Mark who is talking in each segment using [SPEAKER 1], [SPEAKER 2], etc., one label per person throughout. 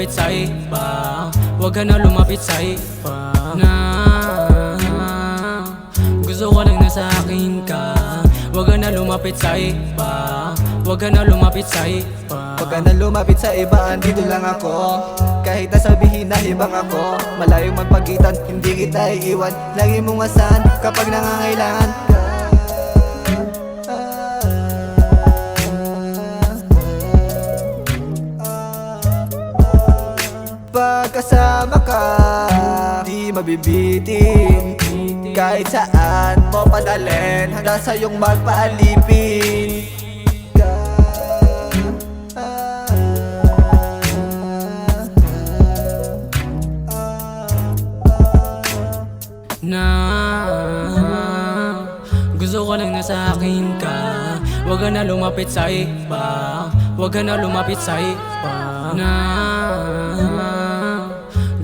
[SPEAKER 1] lumapit sa iba, huwag ka na lumapit sa iba. Na gusto ko lang nasa akin ka, huwag ka na lumapit sa iba, huwag ka na lumapit sa iba.
[SPEAKER 2] Huwag ka na lumapit sa iba, andito lang ako. Kahit na sabihin na ibang ako, malayong magpagitan, hindi kita iiwan. Lagi mong asahan kapag nangangailangan ka. Pag kasama ka, di mabibitin. Kahit saan mo padalhin, handa sa'yong magpaalipin.
[SPEAKER 1] Na gusto ko lang nasa akin ka, huwag ka na lumapit sa iba, huwag ka na lumapit sa iba. Na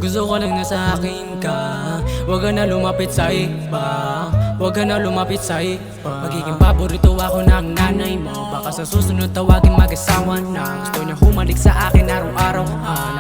[SPEAKER 1] gusto ko lang nasa akin ka, huwag ka na lumapit sa iba, huwag ka na lumapit sa iba. Magiging paborito ako ng nanay mo, baka sa susunod tawagin mag-asawa na. Gusto niya humalik sa akin araw-araw,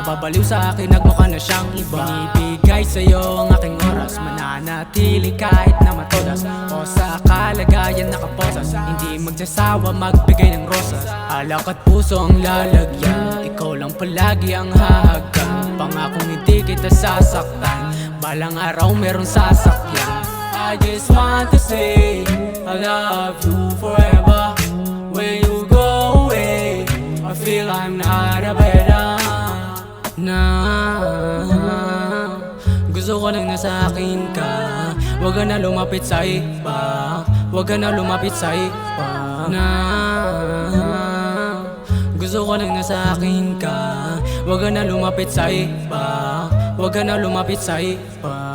[SPEAKER 1] nababaliw sa akin, nagmukha na siyang iba. Binibigay sa'yo ang aking oras, mananatili kahit na matodas, o sa kalagayan nakaposas, hindi magsasawa magbigay ng rosas. Alak at puso ang lalagyan, ikaw lang palagi ang hahagkan. Pangakong hindi kita sasaktan, balang araw meron sasakyan. I just want to say I love you forever. When you go away, I feel I'm not a better. Na gusto ko lang nasa akin ka, huwag ka na lumapit sa iba, huwag ka na lumapit sa iba. Na gusto ko lang nasa akin ka, huwag ka na lumapit sa iba, huwag ka na lumapit sa iba.